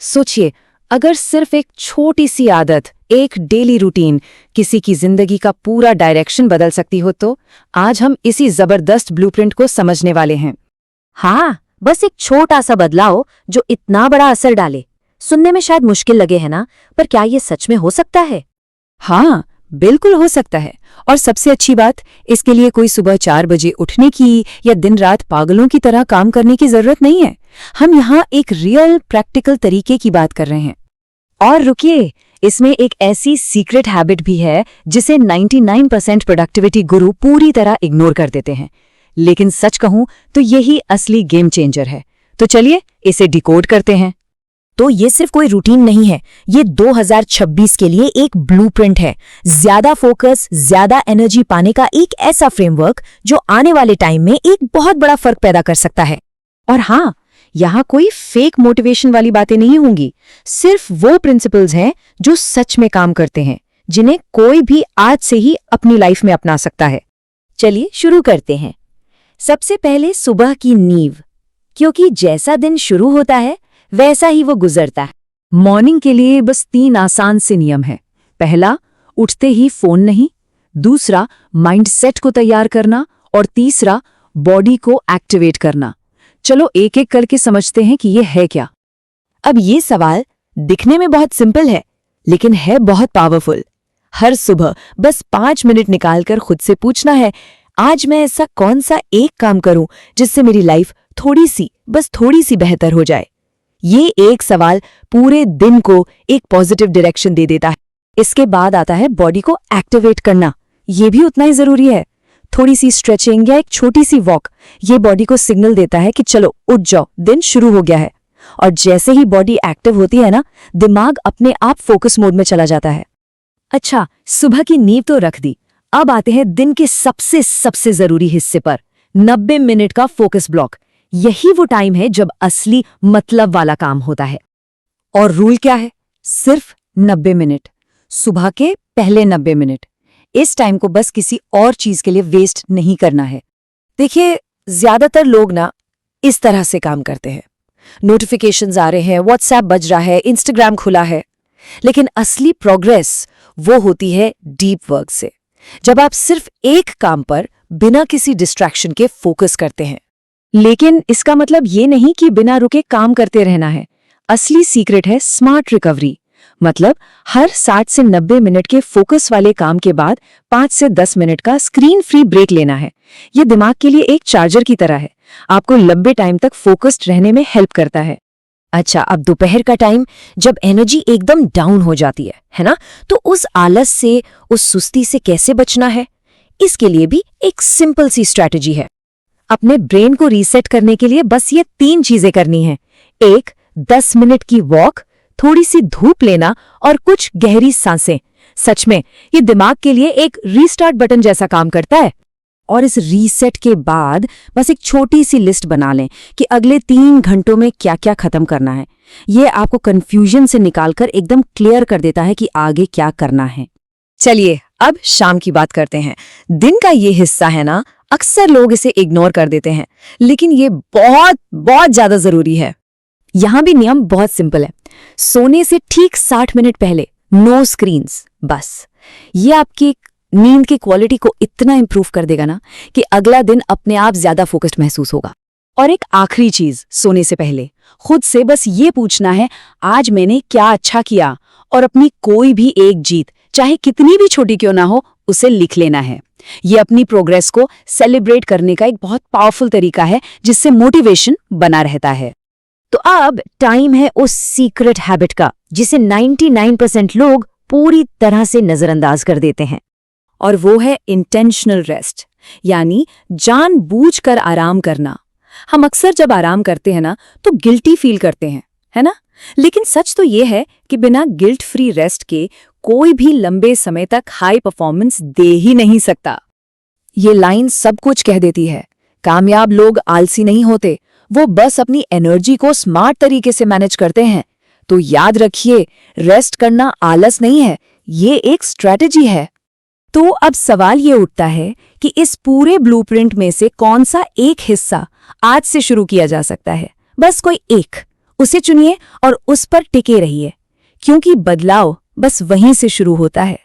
सोचिए, अगर सिर्फ एक छोटी सी आदत, एक डेली रूटीन किसी की जिंदगी का पूरा डायरेक्शन बदल सकती हो तो आज हम इसी जबरदस्त ब्लूप्रिंट को समझने वाले हैं। हाँ, बस एक छोटा सा बदलाव जो इतना बड़ा असर डाले। सुनने में शायद मुश्किल लगे है ना, पर क्या ये सच में हो सकता है? हाँ, बिल्कुल हो सकता है। और सबसे अच्छी बात, इसके लिए कोई सुबह 4 बजे उठने की या दिन रात पागलों की तरह काम करने की जरूरत नहीं है। हम यहाँ एक रियल प्रैक्टिकल तरीके की बात कर रहे हैं। और रुकिए, इसमें एक ऐसी सीक्रेट हैबिट भी है जिसे 99% प्रोडक्टिविटी गुरु पूरी तरह इग्नोर कर देते हैं। लेकिन सच कहूं तो यही असली गेम चेंजर है। तो चलिए इसे डिकोड करते हैं। तो ये सिर्फ कोई रूटीन नहीं है, ये 2026 के लिए एक ब्लूप्रिंट है। ज्यादा फोकस, ज्यादा एनर्जी पाने का एक ऐसा फ्रेमवर्क जो आने वाले टाइम में एक बहुत बड़ा फर्क पैदा कर सकता है। और हाँ, यहाँ कोई फेक मोटिवेशन वाली बातें नहीं होंगी। सिर्फ वो प्रिंसिपल्स हैं जो सच में काम करते हैं, जिन्हें कोई भी आज से ही अपनी लाइफ में अपना सकता है। चलिए शुरू करते हैं। सबसे पहले सुबह की नींव, क्योंकि जैसा दिन शुरू होता है वैसा ही वो गुजरता है। मॉर्निंग के लिए बस 3 आसान से नियम हैं। पहला, उठते ही फोन नहीं। दूसरा, माइंडसेट को तैयार करना। और तीसरा, बॉडी को एक्टिवेट करना। चलो एक एक करके समझते हैं कि ये है क्या। अब ये सवाल दिखने में बहुत सिंपल है, लेकिन है बहुत पावरफुल। हर सुबह बस 5 मिनट निकालकर खुद से पूछना है, आज मैं ऐसा कौन सा एक काम करूं जिससे मेरी लाइफ बस थोड़ी सी बेहतर हो जाए। ये एक सवाल पूरे दिन को एक पॉजिटिव डायरेक्शन दे देता है। इसके बाद आता है बॉडी को एक्टिवेट करना। ये भी उतना ही जरूरी है। थोड़ी सी स्ट्रेचिंग या एक छोटी सी वॉक, ये बॉडी को सिग्नल देता है कि चलो उठ जाओ, दिन शुरू हो गया है। और जैसे ही बॉडी एक्टिव होती है ना, दिमाग अपने आप फोकस मोड में चला जाता है। अच्छा, सुबह की नींव तो रख दी, अब आते हैं दिन के सबसे जरूरी हिस्से पर, 90 मिनट का फोकस ब्लॉक। यही वो टाइम है जब असली मतलब वाला काम होता है। और रूल क्या है? सिर्फ 90 मिनट, सुबह के पहले 90 मिनट। इस टाइम को बस किसी और चीज के लिए वेस्ट नहीं करना है। देखिए, ज्यादातर लोग ना इस तरह से काम करते हैं। नोटिफिकेशंस आ रहे हैं, व्हाट्सएप बज रहा है, इंस्टाग्राम खुला है। लेकिन असली प्रोग्रेस वो होती है डीप वर्क से, जब आप सिर्फ एक काम पर बिना किसी डिस्ट्रैक्शन के फोकस करते हैं। लेकिन इसका मतलब ये नहीं कि बिना रुके काम करते रहना है। असली सीक्रेट है स्मार्ट रिकवरी। मतलब हर 60 से 90 मिनट के फोकस वाले काम के बाद 5 से 10 मिनट का स्क्रीन फ्री ब्रेक लेना है। ये दिमाग के लिए एक चार्जर की तरह है, आपको लंबे टाइम तक फोकस्ड रहने में हेल्प करता है। अच्छा, अब दोपहर का टाइम जब एनर्जी एकदम डाउन हो जाती है ना, तो उस आलस से, उस सुस्ती से कैसे बचना है? इसके लिए भी एक सिंपल सी स्ट्रैटेजी है। अपने ब्रेन को रीसेट करने के लिए बस ये 3 चीजें करनी है। 1, 10 मिनट की वॉक, थोड़ी सी धूप लेना और कुछ गहरी सांसें। सच में ये दिमाग के लिए एक रीस्टार्ट बटन जैसा काम करता है। और इस रीसेट के बाद बस एक छोटी सी लिस्ट बना लें कि अगले 3 घंटों में क्या क्या खत्म करना है। ये आपको कंफ्यूजन से निकालकर एकदम क्लियर कर देता है कि आगे क्या करना है। चलिए अब शाम की बात करते हैं। दिन का ये हिस्सा है ना, अक्सर लोग इसे इग्नोर कर देते हैं, लेकिन ये बहुत बहुत ज्यादा जरूरी है। यहां भी नियम बहुत सिंपल है। सोने से ठीक 60 मिनट पहले नो स्क्रीन्स, बस। ये आपकी नींद की क्वालिटी को इतना इंप्रूव कर देगा ना कि अगला दिन अपने आप ज्यादा फोकस्ड महसूस होगा। और एक आखिरी चीज, सोने से पहले खुद से बस ये पूछना है, आज मैंने क्या अच्छा किया, और अपनी कोई भी एक जीत, चाहे कितनी भी छोटी क्यों ना हो, उसे लिख लेना है। ये अपनी प्रोग्रेस को सेलिब्रेट करने का एक बहुत पावरफुल तरीका है, जिससे मोटिवेशन बना रहता है। तो अब टाइम है उस सीक्रेट हैबिट का, जिसे 99% लोग पूरी तरह से नजरअंदाज कर देते हैं। और वो है इंटेंशनल रेस्ट, यानी जानबूझकर आराम करना। हम अक्सर जब आराम करते हैं ना, तो गिल्टी फील करते हैं, है ना? लेकिन सच तो ये है कि बिना गिल्ट फ्री रेस्ट के कोई भी लंबे समय तक हाई परफॉर्मेंस दे ही नहीं सकता। ये लाइन सब कुछ कह देती है। कामयाब लोग आलसी नहीं होते, वो बस अपनी एनर्जी को स्मार्ट तरीके से मैनेज करते हैं। तो याद रखिए, रेस्ट करना आलस नहीं है, ये एक स्ट्रैटेजी है। तो अब सवाल ये उठता है कि इस पूरे ब्लूप्रिंट में से कौन सा एक हिस्सा आज से शुरू किया जा सकता है? बस कोई एक। उसे चुनिए और उस पर टिके रहिए, क्योंकि बदलाव बस वहीं से शुरू होता है।